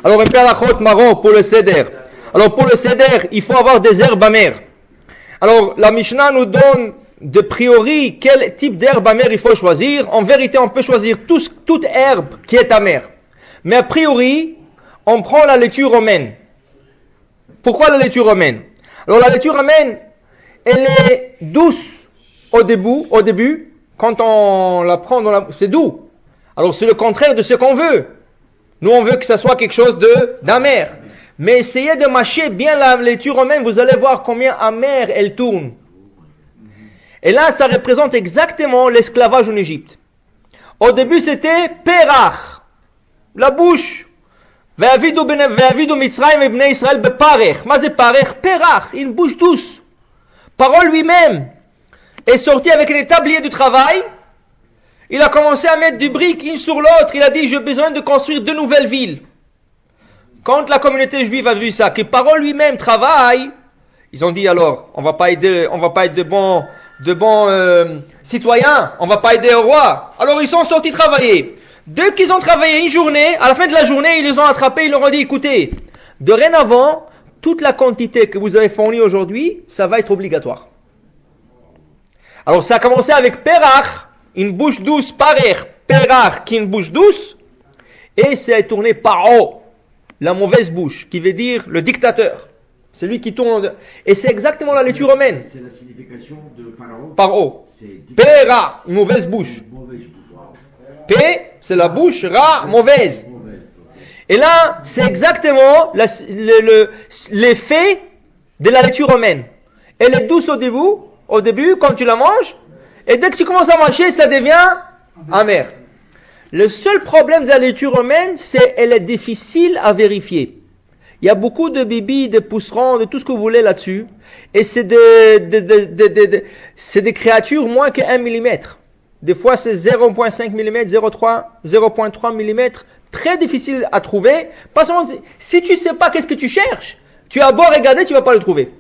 Alors, un peu à la chôte marron pour le seder. Alors, pour le seder, il faut avoir des herbes amères. Alors, la Mishnah nous donne de priori quel type d'herbe amère il faut choisir. En vérité, on peut choisir toute herbe qui est amère. Mais a priori, on prend la laitue romaine. Pourquoi la laitue romaine? Alors, la laitue romaine, elle est douce au début, quand on la prend c'est doux. Alors, c'est le contraire de ce qu'on veut. Nous, on veut que ça soit quelque chose d'amer. Mais essayez de mâcher bien la laitue romaine, vous allez voir combien amère elle tourne. Et là, ça représente exactement l'esclavage en Égypte. Au début, c'était perach, la bouche. Ve'avidu Mitzrayim v'bnei Israël beparech. Ma c'est parech? Perach, une bouche douce. Parole lui-même est sorti avec les tabliers du travail. Il a commencé à mettre du brique une sur l'autre. Il a dit, j'ai besoin de construire de nouvelles villes. Quand la communauté juive a vu ça, que Parole lui-même travaille, ils ont dit alors, on va pas être de bons citoyens, on va pas aider au roi. Alors ils sont sortis travailler. Dès qu'ils ont travaillé une journée, à la fin de la journée, ils les ont attrapés, ils leur ont dit, écoutez, dorénavant, toute la quantité que vous avez fournie aujourd'hui, ça va être obligatoire. Alors ça a commencé avec Perach, une bouche douce, Parech, Perach, qui est une bouche douce, et c'est tourné Paro, la mauvaise bouche, qui veut dire le dictateur. C'est lui qui tourne. Et c'est exactement la laitue romaine. C'est la signification de Paro. Paro. Pera, une mauvaise bouche. P, c'est la bouche, Ra, mauvaise. Et là, c'est exactement l'effet de la laitue romaine. Elle est douce au début, quand tu la manges, et dès que tu commences à manger, ça devient amer. Le seul problème de la laitue romaine, c'est qu'elle est difficile à vérifier. Il y a beaucoup de bibis, de pousserons, de tout ce que vous voulez là-dessus, et c'est des créatures moins que 1 mm. Des fois, c'est 0,5 mm, 0,3 mm, très difficile à trouver. Parce que si tu ne sais pas qu'est-ce que tu cherches, tu as beau regarder, tu ne vas pas le trouver.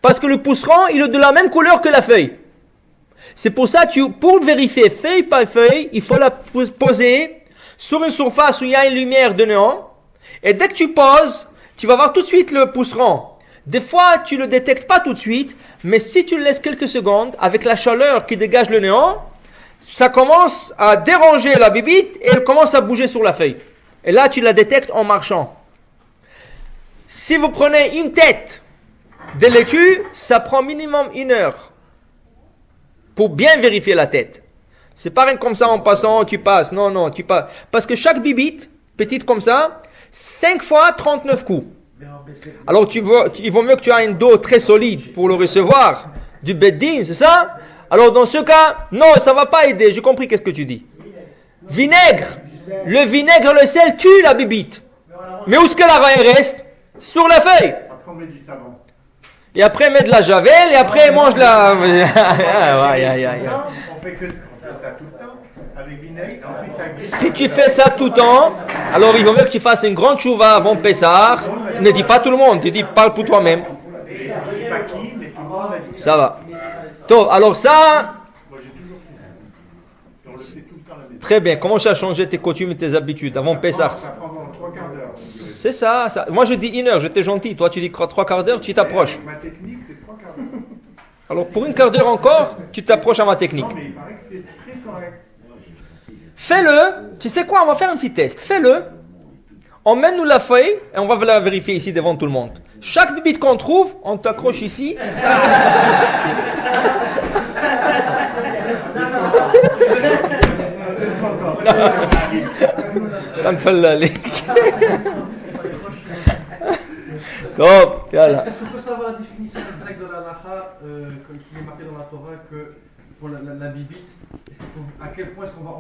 Parce que le pousseron, il est de la même couleur que la feuille. C'est pour ça que pour vérifier feuille par feuille, il faut la poser sur une surface où il y a une lumière de néon. Et dès que tu poses, tu vas voir tout de suite le pousseron. Des fois, tu ne le détectes pas tout de suite, mais si tu le laisses quelques secondes, avec la chaleur qui dégage le néon, ça commence à déranger la bibite et elle commence à bouger sur la feuille. Et là, tu la détectes en marchant. Si vous prenez une tête de laitue, ça prend minimum 1 heure pour bien vérifier la tête. C'est pas rien comme ça en passant, tu passes. Non, tu passes. Parce que chaque bibite, petite comme ça, 5 fois 39 coups. Alors il vaut mieux que tu aies un dos très solide pour le recevoir du beddin, c'est ça? Alors dans ce cas, non, ça va pas aider, j'ai compris qu'est-ce que tu dis. Vinaigre, le vinaigre, le sel tue la bibite. Mais où est-ce que la raie reste? Sur la feuille. Et après met de la javel, et après mange la... On fait que ça tout le temps, avec vinaigre, ensuite ça glisse. Si tu fais ça tout le temps, alors il vaut mieux que tu fasses une grande chouva avant Pessah. Ne dis pas tout le monde, tu dis parle pour toi-même. Ça va. Donc, alors ça... Très bien, comment ça a changé tes coutumes et tes habitudes avant Pessah? Ça prend 3 quarts d'heure. C'est ça. Moi je dis 1 heure, j'étais gentil. Toi tu dis 3 quarts d'heure, tu t'approches. Ma technique, c'est 3 quarts d'heure. Alors pour 1 quart d'heure encore, tu t'approches à ma technique. Non, mais il paraît que c'est très correct. Fais-le. Tu sais quoi, on va faire un petit test. Fais-le. Emmène-nous la feuille et on va la vérifier ici devant tout le monde. Chaque bibite qu'on trouve, on t'accroche ici. Top, voilà. Est-ce qu'on peut savoir la définition exacte de la lacha, comme il est marqué dans la Torah, que pour la bibite, à quel point est-ce qu'on va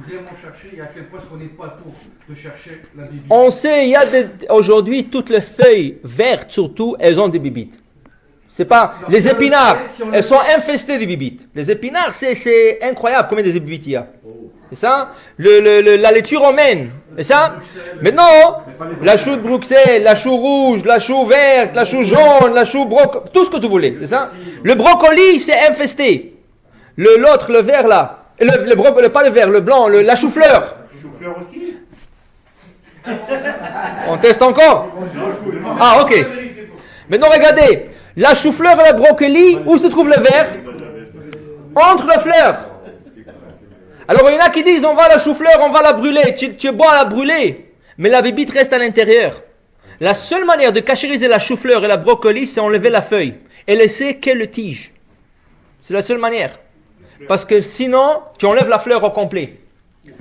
vraiment chercher et à quel point est-ce qu'on n'est pas tôt de chercher la bibite? On sait, il y a aujourd'hui toutes les feuilles vertes surtout, elles ont des bibites. C'est pas les épinards, elles sont infestées de bibites. Les épinards, c'est incroyable combien de bibites il y a. C'est ça? La laitue romaine. C'est ça? Maintenant, la chou de Bruxelles, la chou rouge, la chou verte, la chou jaune, la chou brocoli, tout ce que tu voulez. C'est ça? Le brocoli, c'est infesté. L'autre, le vert là. Pas le vert, le blanc, la chou-fleur. Chou-fleur aussi? On teste encore? Ah, ok. Maintenant, regardez. La chou-fleur et le brocoli, où se trouve le verre? Entre les fleurs. Alors, il y en a qui disent, on va la chou-fleur, on va la brûler. Tu es bon à la brûler. Mais la bibite reste à l'intérieur. La seule manière de cachériser la chou-fleur et la brocoli, c'est enlever la feuille. Et laisser que le tige. C'est la seule manière. Parce que sinon, tu enlèves la fleur au complet.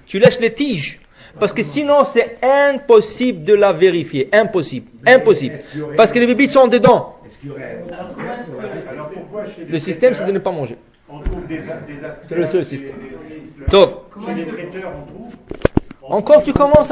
Tu laisses les tiges. Parce que sinon, c'est impossible de la vérifier. Impossible. Impossible. Parce que les bibites sont dedans. Le système, c'est de ne pas manger. C'est le seul système. Sauf. Chez les traiteurs, on trouve. Encore, tu commences avec